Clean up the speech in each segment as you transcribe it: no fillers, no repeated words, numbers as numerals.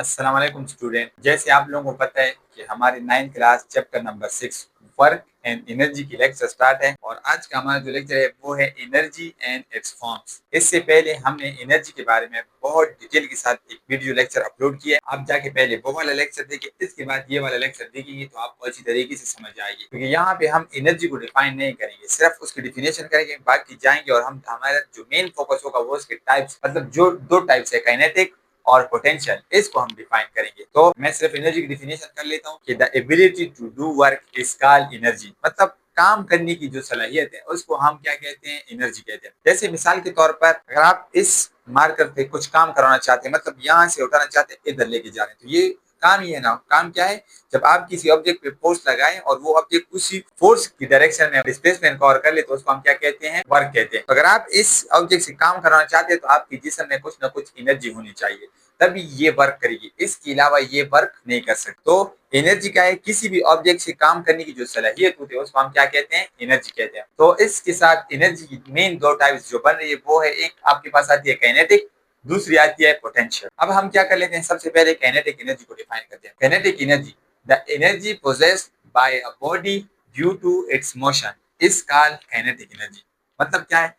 अस्सलाम वालेकुम स्टूडेंट। जैसे आप लोगों को पता है कि हमारी 9th class chapter number 6 work and energy की लेक्चर स्टार्ट है और आज का हमारा जो लेक्चर है वो है एनर्जी एंड इट्स फॉर्म्स। इससे पहले हमने एनर्जी के बारे में बहुत डिटेल के साथ एक वीडियो लेक्चर अपलोड किया है। आप जाके पहले वो वाला लेक्चर देखिए, इसके बाद ये वाला लेक्चर देखेंगे तो आपको अच्छी तरीके से समझ आएगी, क्योंकि यहाँ पे हम एनर्जी को डिफाइन नहीं करेंगे, सिर्फ उसकी डिफिनेशन करेंगे, बाकी जाएंगे और हम हमारा जो मेन फोकस होगा वो उसके टाइप्स, मतलब जो दो टाइप्स है, काइनेटिक और पोटेंशियल, इसको हम डिफाइन करेंगे। तो मैं सिर्फ एनर्जी की डिफिनेशन कर लेता हूँ कि the ability to do work is called energy, मतलब काम करने की जो सलाहियत है उसको हम क्या कहते हैं, एनर्जी कहते हैं। जैसे मिसाल के तौर पर अगर आप इस मार्कर पे कुछ काम कराना चाहते हैं, मतलब यहाँ से उठाना चाहते हैं इधर लेके जा रहे हैं, तो ये काम ही है ना। काम क्या है, जब आप किसी ऑब्जेक्ट पे फोर्स लगाएं और वो ऑब्जेक्ट उसी फोर्स की डायरेक्शन में डिस्प्लेसमेंट कवर कर ले तो उसको हम क्या कहते हैं, वर्क कहते हैं। तो अगर आप इस ऑब्जेक्ट से काम कराना चाहते हैं तो आपकी जिस्म में कुछ ना कुछ एनर्जी होनी चाहिए, तभी ये वर्क करेगी, इसके अलावा ये वर्क नहीं कर सकती। तो एनर्जी क्या है, किसी भी ऑब्जेक्ट से काम करने की जो सलाहियत होती है उसको हम क्या कहते हैं, एनर्जी कहते हैं। तो इसके साथ एनर्जी की मेन दो टाइप्स जो बन रही है वो है, एक आपके पास आती है काइनेटिक, दूसरी आती है पोटेंशियल। अब हम क्या कर लेते हैं, सबसे पहले काइनेटिक एनर्जी को डिफाइन करते हैं। Kinetic energy, the energy possessed by a body due to its motion is called kinetic energy. मतलब क्या है,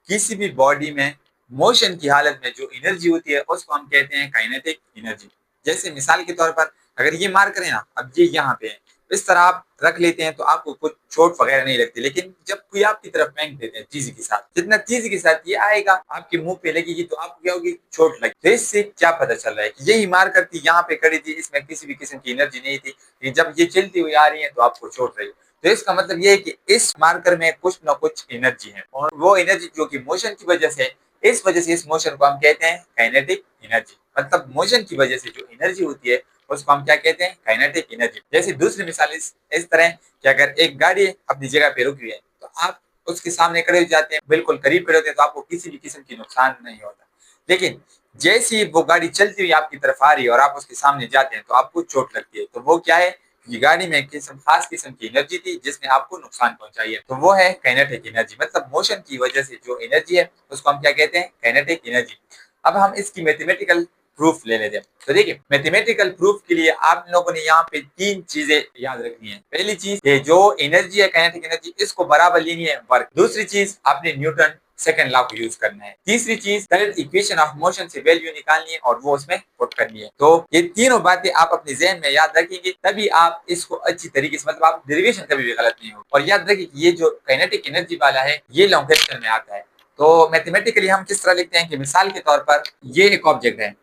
किसी भी बॉडी में मोशन की हालत में जो एनर्जी होती है उसको हम कहते हैं काइनेटिक एनर्जी। जैसे मिसाल के तौर पर अगर ये मार करें ना, अब ये यहाँ पे है, इस तरह आप रख लेते हैं तो आपको कुछ चोट वगैरह नहीं लगती, लेकिन जब कोई आपकी तरफ फेंक देते हैं तेजी के साथ, जितना तेजी के साथ ये आएगा आपके मुंह पे लगेगी तो आपको क्या होगी, चोट लगी। तो इससे क्या पता चल रहा है कि यही मार करती यहाँ पे खड़ी थी, इसमें किसी भी किस्म की एनर्जी नहीं थी, लेकिन जब ये चलती हुई आ रही है तो आपको चोट रही। तो इसका मतलब ये है कि इस मार्कर में कुछ ना कुछ एनर्जी है, और वो एनर्जी जो कि मोशन की वजह से, इस वजह से इस मोशन को हम कहते हैं काइनेटिक एनर्जी। मतलब मोशन की वजह से जो एनर्जी होती है उसको हम क्या कहते हैं, काइनेटिक एनर्जी। जैसे दूसरी मिसाल इस तरह कि अगर एक गाड़ी अपनी जगह पे रुकी है तो आप उसके सामने खड़े हो जाते हैं, बिल्कुल करीब खड़े होते हैं तो आपको किसी भी किस्म की नुकसान नहीं होता, लेकिन जैसे ही वो गाड़ी चलती हुई आपकी तरफ आ रही है और आप उसके सामने जाते हैं तो आपको चोट लगती है। तो वो क्या है, ये गाड़ी में किस्म खास किस्म की एनर्जी थी जिसने आपको नुकसान पहुंचाई है, तो वो है काइनेटिक एनर्जी। मतलब मोशन की वजह से जो एनर्जी है उसको हम क्या कहते हैं, काइनेटिक एनर्जी। अब हम इसकी मैथमेटिकल प्रूफ ले लेते हैं। तो देखिए, मैथमेटिकल प्रूफ के लिए आप लोगों ने यहाँ पे तीन चीजें याद रखनी है। पहली चीज, ये जो एनर्जी है काइनेटिक एनर्जी, इसको बराबर लेनी है वर्क। दूसरी चीज, आपने न्यूटन सेकंड लॉ को यूज करना है। तीसरी चीज, थर्ड इक्वेशन ऑफ मोशन से वैल्यू निकालनी है और वो उसमें पुट करनी है। तो ये तीनों बातें आप अपने जहन में याद रखेंगे, तभी आप इसको अच्छी तरीके से, मतलब आप डेरिवेशन कभी भी गलत नहीं हो। और याद रखिए कि ये जो काइनेटिक एनर्जी वाला है ये लॉन्ग क्वेश्चन में आता है। तो मैथमेटिकली हम किस तरह लिखते हैं कि मिसाल के तौर पर ये एक ऑब्जेक्ट है,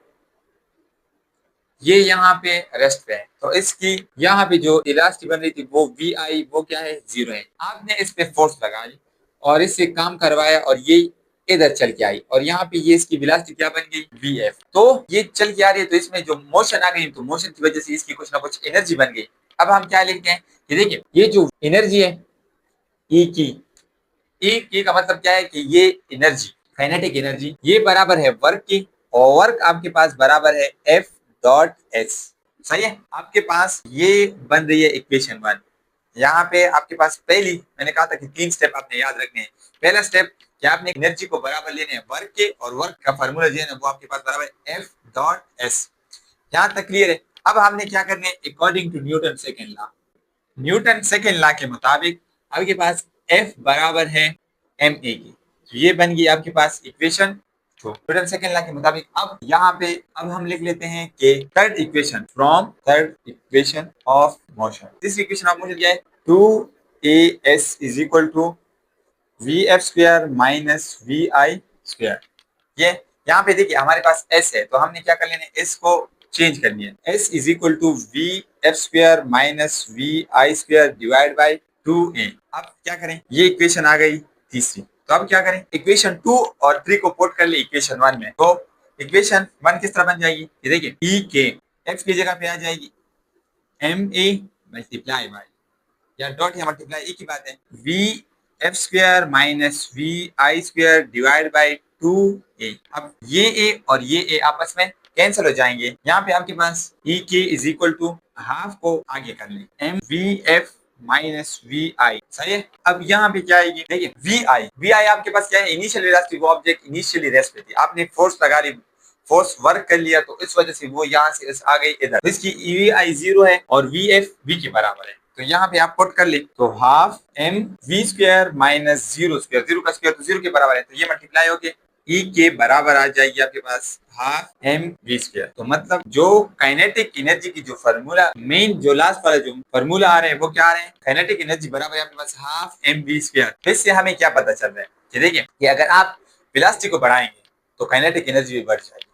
ये यहाँ पे रेस्ट पे है, तो इसकी यहाँ पे जो इलास्टिक बन रही थी वो वी आई, वो क्या है, 0 है। आपने इस पे फोर्स लगा ली और इससे काम करवाया और ये इधर चल के आई और यहाँ पे ये इसकी वेलोसिटी क्या बन गई, वी एफ। तो ये चल के आ रही है तो इसमें जो मोशन आ गई, तो मोशन की वजह से इसकी कुछ ना कुछ एनर्जी बन गई। अब हम क्या लिखते हैं कि देखिए, ये जो एनर्जी है ई की, ई का मतलब क्या है कि ये एनर्जी, काइनेटिक एनर्जी, ये बराबर है वर्क की, और वर्क आपके पास बराबर है एफ डॉट एस। सही है, आपके पास ये बन रही है इक्वेशन 1। यहाँ पे आपके पास पहली, मैंने कहा था कि 3 स्टेप आपने याद रखने हैं। पहला स्टेप कि आपने एनर्जी को बराबर लेने हैं वर्क के, और वर्क का फार्मूला जो है ना वो आपके पास बराबर है एफ डॉट एस। यहाँ तक क्लियर है। अब हमने क्या करना है, according to Newton second law, Newton second law के मुताबिक आपके पास F बराबर है ma की, तो ये बन गई आपके पास इक्वेशन। तो न्यूटन सेकेंड लॉ के मुताबिक अब यहाँ पे अब हम लिख लेते हैं कि third equation from third equation of motion, this equation of motion क्या है, 2as is equal to V F square minus V I square. ये यहाँ पे देखिए हमारे पास s है, तो हमने क्या कर लेना है, s को चेंज करनी है। s is equal to V F square minus V I square divide by 2a। अब क्या करें, ये इक्वेशन आ गई तीसरी। तो अब क्या करें, इक्वेशन 2 और 3 को पुट कर ले इक्वेशन 1 में, तो इक्वेशन 1 किस तरह बन जाएगी, ये देखिए e के x की जगह पे आ जाएगी ma मल्टीप्लाई बाई, या डॉट या मल्टीप्लाई एक ही बात है, V F square minus V I square divide by 2a। अब ये a और ये a आपस में कैंसिल हो जाएंगे। यहाँ पे आपके पास e k is equal to half को आगे कर ले M V F minus V I. सही है। अब यहाँ पे क्या आएगी, देखिए वी आई आपके पास क्या है, इनिशियल वेलोसिटी, वो ऑब्जेक्ट इनिशियली रेस्ट पे थी, आपने फोर्स लगा ली, फोर्स वर्क कर लिया, तो इस वजह से वो यहाँ से आ गई इधर। तो इसकी EVI 0 है और VF V के बराबर है। तो यहाँ पे आप पुट कर ले, तो हाफ mv² माइनस 0 स्क्वायर, 0 का स्क्वायर तो 0 के बराबर है, तो ये मल्टीप्लाई होके E के बराबर आ जाएगी आपके पास हाफ mv²। तो मतलब जो काइनेटिक एनर्जी की जो फार्मूला मेन जो लास्ट वाला जो फार्मूला आ रहे हैं वो क्या आ रहे हैं, काइनेटिक एनर्जी बराबर है आपके पास हाफ mv²। इससे हमें क्या पता चल रहा है कि देखिए कि अगर आप वेलोसिटी को बढ़ाएंगे तो काइनेटिक एनर्जी भी बढ़ जाएगी,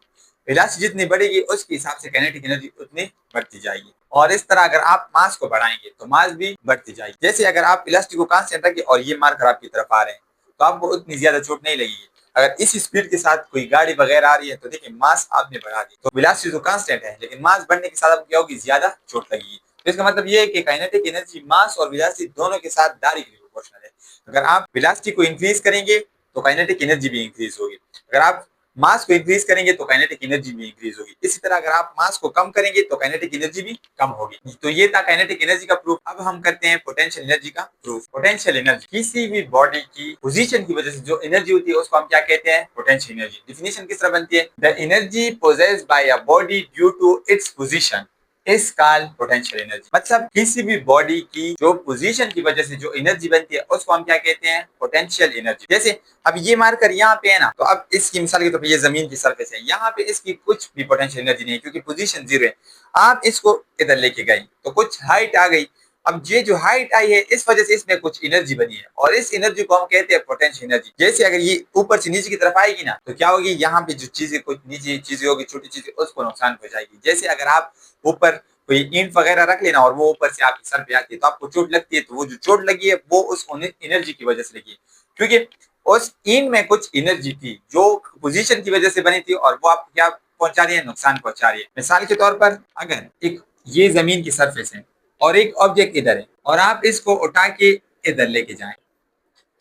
वेलोसिटी जितनी बढ़ेगी उसके हिसाब से काइनेटिक एनर्जी उतनी बढ़ती जाएगी। और इस तरह अगर आप मास को बढ़ाएंगे तो मास भी बढ़ती जाएगी। जैसे अगर आप वेलोसिटी को कांस्टेंट रखिए और ये मार्कर आपकी तरफ आ रहे हैं तो आपको उतनी ज्यादा चोट नहीं लगेगी। अगर इस स्पीड के साथ कोई गाड़ी वगैरह आ रही है तो देखिए मास आपने बढ़ा दी, तो वेलोसिटी तो कांस्टेंट है लेकिन मास बढ़ने के साथ आपको क्या होगी, ज्यादा चोट लगेगी। तो इसका मतलब ये है कि काइनेटिक एनर्जी मास और वेलोसिटी दोनों के साथ डायरेक्टली प्रोपोर्शनल है। अगर आप वेलोसिटी को इंक्रीज करेंगे तो काइनेटिक एनर्जी भी इंक्रीज होगी, अगर आप मास को इंक्रीज करेंगे तो काइनेटिक एनर्जी भी इंक्रीज होगी। इसी तरह अगर आप मास को कम करेंगे तो काइनेटिक एनर्जी भी कम होगी। तो ये था काइनेटिक एनर्जी का प्रूफ। अब हम करते हैं पोटेंशियल एनर्जी का प्रूफ। पोटेंशियल एनर्जी किसी भी बॉडी की पोजीशन की वजह से जो एनर्जी होती है उसको हम क्या कहते हैं, पोटेंशियल एनर्जी। डिफिनेशन किस तरह बनती है, the energy possessed by a body due to its position is called potential energy. मतलब किसी भी बॉडी की जो पोजीशन की वजह से जो एनर्जी बनती है उसको हम क्या कहते हैं, पोटेंशियल एनर्जी। जैसे अब ये मार्कर यहाँ पे है ना, तो अब इसकी मिसाल के तौर पे ये जमीन की सरफेस है, यहाँ पे इसकी कुछ भी पोटेंशियल एनर्जी नहीं है क्योंकि पोजीशन 0 है। आप इसको इधर लेके गई तो कुछ हाइट आ गई, अब ये जो हाइट आई है इस वजह से इसमें कुछ एनर्जी बनी है और इस एनर्जी को हम कहते हैं पोटेंशियल एनर्जी। जैसे अगर ये ऊपर से नीचे की तरफ आएगी ना तो क्या होगी, यहाँ पे जो चीजें कुछ नीचे चीजें होगी, छोटी चीजें, उसको नुकसान पहुंचाएगी। जैसे अगर आप ऊपर कोई ईंट वगैरह रख लेना और वो ऊपर से आपके सर पे आती है तो आपको चोट लगती है, तो वो जो चोट लगी है वो उस एनर्जी की वजह से लगी है क्योंकि उस ईंट में कुछ एनर्जी थी जो पोजीशन की वजह से बनी थी और वो आपको क्या पहुंचा रही है, नुकसान पहुंचा रही है। मिसाल के तौर पर अगर एक ये जमीन की सरफेस है और एक ऑब्जेक्ट इधर है और आप इसको उठा के इधर लेके जाएं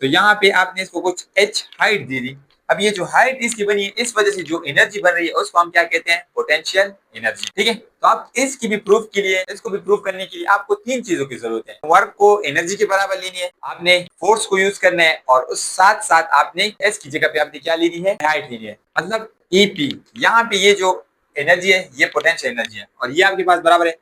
तो यहाँ पे आपने इसको कुछ h हाइट दे दी। अब ये जो हाइट इसकी बनी है इस वजह से जो एनर्जी बन रही है उसको हम क्या कहते हैं, पोटेंशियल एनर्जी। ठीक है, तो आप इसकी भी प्रूफ के लिए, इसको भी प्रूफ करने के लिए आपको 3 चीजों की जरूरत है। वर्क को एनर्जी के बराबर लेनी है, आपने फोर्स को यूज करना है और उस साथ साथ आपने एस की जगह पे आपने क्या लेनी है, हाइट लेनी है। मतलब ईपी, यहाँ पे ये जो एनर्जी है ये पोटेंशियल एनर्जी है और ये आपके पास बराबर है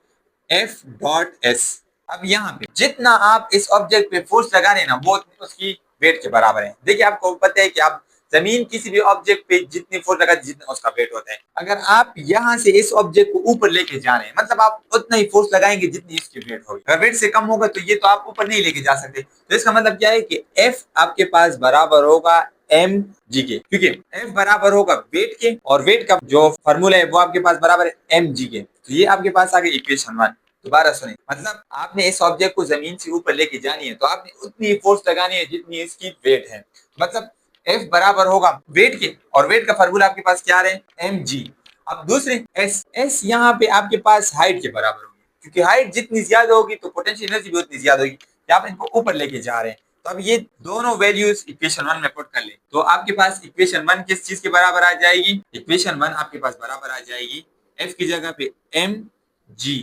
F.S। अब यहाँ पे जितना आप इस ऑब्जेक्ट पे फोर्स लगा रहे हैं ना वो उसकी वेट के बराबर है। देखिए आपको पता है कि आप जमीन किसी भी ऑब्जेक्ट पे जितनी फोर्स लगा जितना उसका वेट होता है। अगर आप यहाँ से इस ऑब्जेक्ट को ऊपर लेके जा रहे हैं मतलब आप उतना ही फोर्स लगाएंगे जितनी इसकी वेट होगी। अगर वेट से कम होगा तो ये तो आप ऊपर नहीं लेके जा सकते। तो इसका मतलब क्या है कि F आपके पास बराबर होगा mg के, क्योंकि F बराबर होगा वेट के और वेट का जो फॉर्मूला है वो आपके पास बराबर है mg के। तो ये आपके पास आ गई इक्वेशन 1। दोबारा सुनिए, मतलब आपने इस ऑब्जेक्ट को जमीन से ऊपर लेके जानी है तो आपने उतनी फोर्स लगानी है जितनी इसकी वेट है। मतलब F बराबर होगा वेट के और वेट का फार्मूला आपके पास क्या है, mg। अब दूसरे S यहाँ पे आपके पास हाइट के बराबर होगी क्योंकि हाइट जितनी ज्यादा होगी तो पोटेंशियल एनर्जी भी उतनी ज्यादा होगी। आप इनको ऊपर लेके जा रहे हैं तो अब ये दोनों वैल्यूज इक्वेशन 1 में पुट कर ले तो आपके पास इक्वेशन 1 किस चीज के बराबर आ जाएगी, इक्वेशन 1 आपके पास बराबर आ जाएगी F की जगह पे mg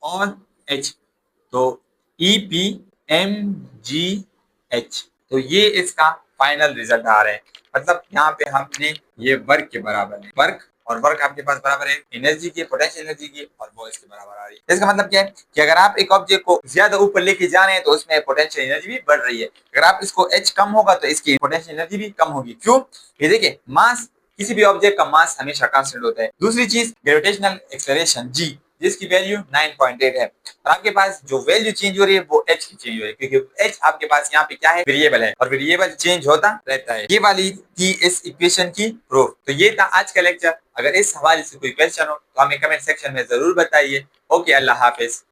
और h, तो EPmgh। तो ये इसका फाइनल रिजल्ट आ रहा है। मतलब यहाँ पे हमने ये वर्क के बराबर है, वर्क और वर्क आपके पास बराबर है एनर्जी की, पोटेंशियल एनर्जी की, और वो इसके बराबर आ रही है। इसका मतलब क्या है कि अगर आप एक ऑब्जेक्ट को ज्यादा ऊपर लेके जा रहे हैं तो उसमें पोटेंशियल एनर्जी भी बढ़ रही है। अगर आप इसको h कम होगा तो इसकी पोटेंशियल एनर्जी भी कम होगी। क्यों, ये देखिए मास, किसी भी ऑब्जेक्ट का मास हमेशा कांस्टेंट होता है। दूसरी चीज ग्रेविटेशनल एक्सेलरेशन g जिसकी वैल्यू 9.8 है और आपके पास जो वैल्यू चेंज हो रही है वो h की चेंज हो रही है क्योंकि h आपके पास यहाँ पे क्या है, वेरिएबल है और वेरिएबल चेंज होता रहता है। ये वाली थी इस इक्वेशन की प्रूफ। तो ये था आज का लेक्चर। अगर इस हवाले से कोई क्वेश्चन हो तो हमें कमेंट सेक्शन में जरूर बताइए। ओके, अल्लाह हाफिज।